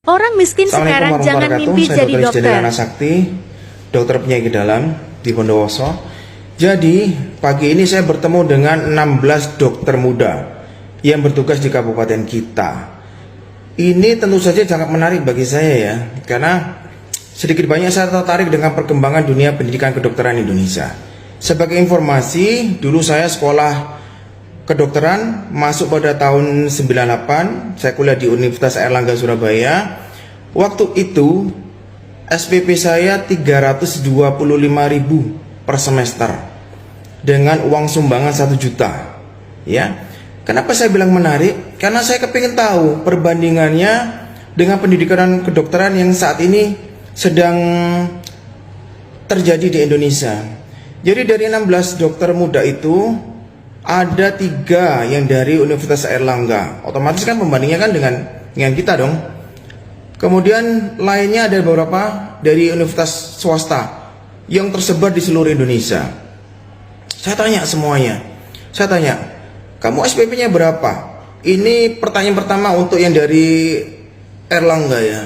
Orang miskin sekarang jangan mimpi Saya jadi Dr. dokter. Isdilana Sakti, dokter penyakit dalam di Bondowoso. Jadi pagi ini saya bertemu dengan 16 dokter muda yang bertugas di kabupaten kita. Ini tentu saja sangat menarik bagi saya ya, karena sedikit banyak saya tertarik dengan perkembangan dunia pendidikan kedokteran Indonesia. Sebagai informasi, dulu saya sekolah kedokteran masuk pada tahun 98. Saya kuliah di Universitas Airlangga Surabaya. Waktu itu SPP saya 325.000 per semester dengan uang sumbangan 1 juta. Ya. Kenapa saya bilang menarik? Karena saya kepingin tahu perbandingannya dengan pendidikan kedokteran yang saat ini sedang terjadi di Indonesia. Jadi dari 16 dokter muda itu ada 3 yang dari Universitas Airlangga. Otomatis kan pembandingnya kan dengan kita dong. Kemudian lainnya ada beberapa dari universitas swasta yang tersebar di seluruh Indonesia. Saya tanya semuanya. Saya tanya, kamu SPP-nya berapa? Ini pertanyaan pertama untuk yang dari Airlangga ya.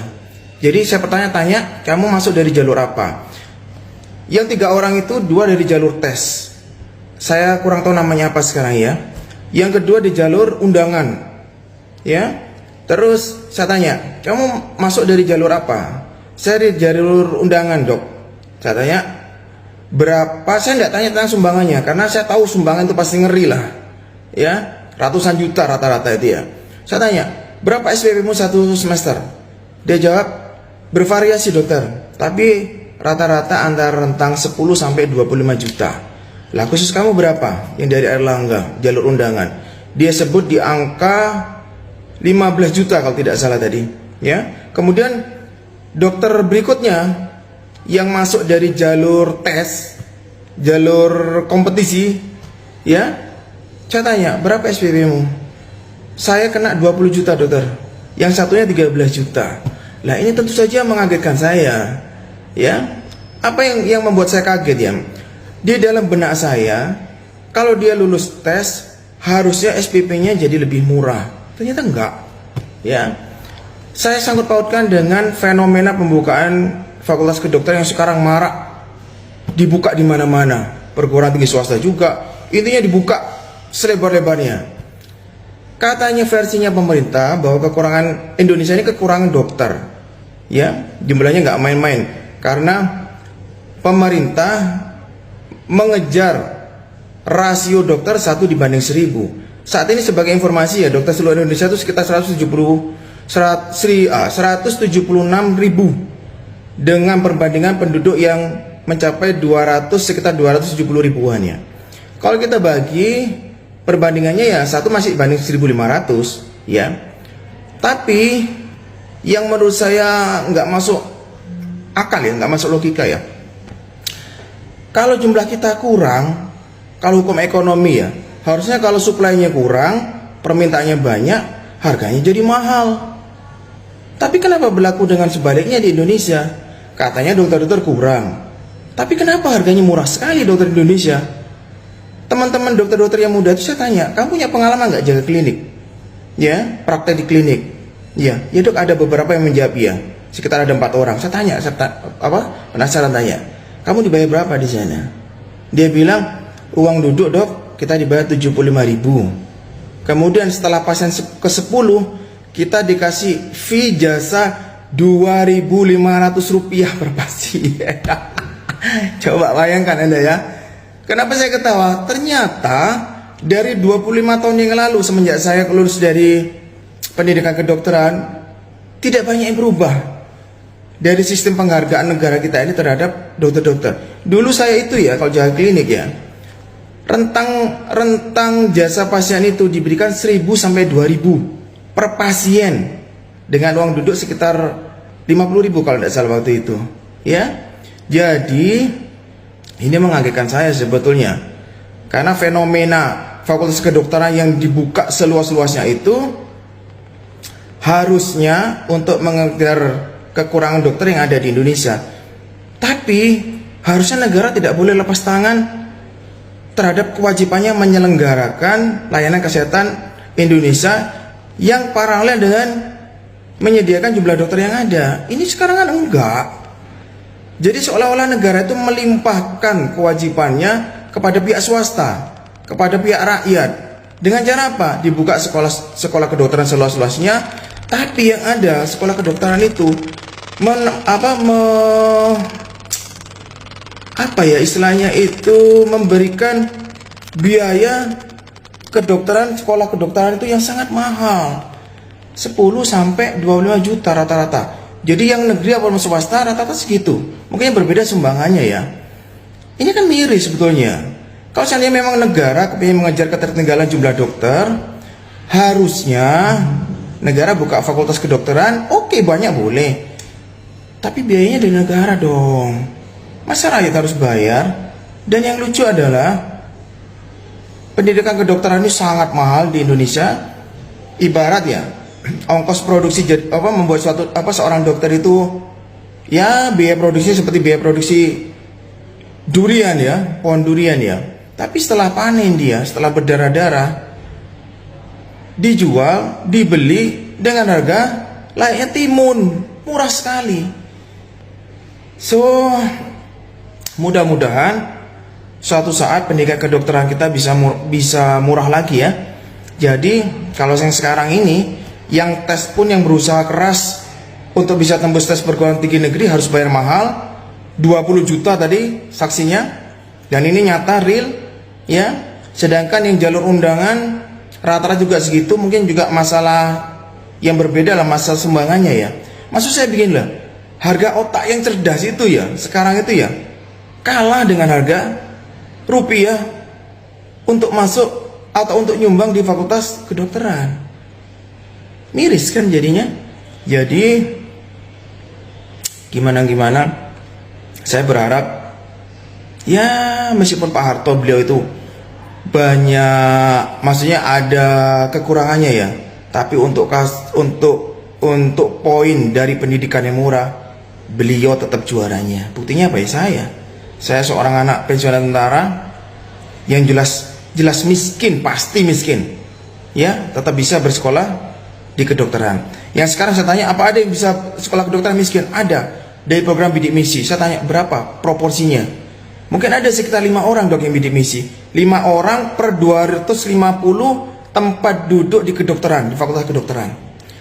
Jadi saya tanya, kamu masuk dari jalur apa? Yang 3 orang itu 2 dari jalur tes. Saya kurang tahu namanya apa sekarang ya. Yang kedua di jalur undangan. Ya. Terus saya tanya, kamu masuk dari jalur apa? Saya dari jalur undangan, Dok. Saya tanya, berapa? Saya tidak tanya tentang sumbangannya karena saya tahu sumbangan itu pasti ngeri lah. Ya, ratusan juta rata-rata itu ya. Saya tanya, berapa SPP-mu 1 semester? Dia jawab, bervariasi dokter, tapi rata-rata antara rentang 10 sampai 25 juta. Lah khusus kamu berapa? Yang dari Airlangga, jalur undangan. Dia sebut di angka 15 juta kalau tidak salah tadi. Ya. Kemudian dokter berikutnya yang masuk dari jalur tes, jalur kompetisi, ya. Saya tanya, berapa SPP-mu? Saya kena 20 juta dokter. Yang satunya 13 juta. Lah ini tentu saja mengagetkan saya. Ya. Apa yang membuat saya kaget ya? Di dalam benak saya, kalau dia lulus tes, harusnya SPP-nya jadi lebih murah. Ternyata enggak. Ya. Saya sangkut pautkan dengan fenomena pembukaan fakultas kedokteran yang sekarang marak. Dibuka di mana-mana. Perguruan tinggi swasta juga. Intinya dibuka selebar-lebarnya. Katanya versinya pemerintah bahwa kekurangan Indonesia ini kekurangan dokter. Ya, jumlahnya nggak main-main karena pemerintah mengejar rasio dokter 1 dibanding 1000. Saat ini sebagai informasi ya, dokter seluruh Indonesia itu sekitar 176.000 dengan perbandingan penduduk yang mencapai sekitar 270 ribuan ya. Kalau kita bagi perbandingannya ya 1 masih banding 1.500 ya. Tapi yang menurut saya nggak masuk akal ya, nggak masuk logika ya. Kalau jumlah kita kurang, kalau hukum ekonomi ya, harusnya kalau suplainya kurang, permintaannya banyak, harganya jadi mahal. Tapi kenapa berlaku dengan sebaliknya di Indonesia? Katanya dokter-dokter kurang, tapi kenapa harganya murah sekali dokter Indonesia? Teman-teman dokter-dokter yang muda itu saya tanya, kamu punya pengalaman nggak jaga klinik? Ya, praktek di klinik. Ya dok, ada beberapa yang menjawab ya. Sekitar ada 4 orang. Saya tanya, penasaran tanya, kamu dibayar berapa di sana? Dia bilang, uang duduk dok, kita dibayar 75.000. Kemudian setelah pasien ke-10, kita dikasih fee jasa 2.500 rupiah per pasien. Coba bayangkan Anda ya. Kenapa saya ketawa? Ternyata dari 25 tahun yang lalu semenjak saya lulus dari pendidikan kedokteran, tidak banyak yang berubah dari sistem penghargaan negara kita ini terhadap dokter-dokter. Dulu saya itu ya, kalau jaga klinik ya, rentang jasa pasien itu diberikan 1.000 sampai 2.000 per pasien dengan uang duduk sekitar 50.000 kalau tidak salah waktu itu. Ya, jadi ini mengagetkan saya sebetulnya karena fenomena fakultas kedokteran yang dibuka seluas-luasnya itu harusnya untuk mengejar kekurangan dokter yang ada di Indonesia. Tapi harusnya negara tidak boleh lepas tangan terhadap kewajibannya menyelenggarakan layanan kesehatan Indonesia yang paralel dengan menyediakan jumlah dokter yang ada. Ini sekarang kan enggak. Jadi seolah-olah negara itu melimpahkan kewajibannya kepada pihak swasta, kepada pihak rakyat. Dengan cara apa? Dibuka sekolah kedokteran seluas-luasnya, tapi yang ada sekolah kedokteran itu istilahnya itu memberikan biaya kedokteran, sekolah kedokteran itu yang sangat mahal. 10 sampai 25 juta rata-rata. Jadi yang negeri atau swasta rata-rata segitu. Mungkin berbeda sumbangannya ya. Ini kan miris sebetulnya. Kalau seandainya memang negara kepingin mengejar ketertinggalan jumlah dokter, harusnya negara buka fakultas kedokteran, oke, banyak boleh. Tapi biayanya dari negara dong. Masa rakyat harus bayar? Dan yang lucu adalah pendidikan kedokteran ini sangat mahal di Indonesia. Ibarat ya, ongkos produksi membuat seorang dokter itu ya biaya produksi seperti biaya produksi durian ya, pohon durian ya. Tapi setelah panen dia, setelah berdarah-darah, dijual, dibeli dengan harga layaknya timun, murah sekali. So, mudah-mudahan suatu saat pendidikan kedokteran kita bisa murah lagi ya. Jadi kalau yang sekarang ini, yang tes pun yang berusaha keras untuk bisa tembus tes perguruan tinggi negeri harus bayar mahal, 20 juta tadi saksinya. Dan ini nyata real ya. Sedangkan yang jalur undangan rata-rata juga segitu. Mungkin juga masalah yang berbeda lah, masalah sumbangannya ya. Maksud saya begini lah, harga otak yang cerdas itu ya sekarang itu ya kalah dengan harga rupiah untuk masuk atau untuk nyumbang di fakultas kedokteran. Miris kan jadinya. Jadi gimana saya berharap ya, meskipun Pak Harto beliau itu banyak, maksudnya ada kekurangannya ya, tapi untuk poin dari pendidikan yang murah, beliau tetap juaranya. Buktinya apa ya, saya seorang anak pensiunan tentara yang jelas miskin, pasti miskin ya, tetap bisa bersekolah di kedokteran. Yang sekarang saya tanya, apa ada yang bisa sekolah kedokteran miskin? Ada, dari program bidik misi. Saya tanya berapa proporsinya? Mungkin ada sekitar 5 orang dok yang bidik misi. 5 orang per 250 tempat duduk di kedokteran, di fakultas kedokteran.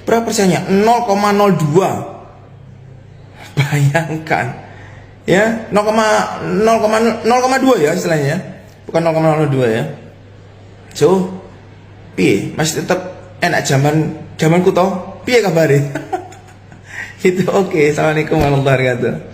Berapa persennya? 0,02. Bayangkan ya, 0,2 ya istilahnya, bukan 0,02 ya. So piye, masih tetap enak zamanku toh, piye kabare? Itu oke. Assalamualaikum warahmatullahi wabarakatuh.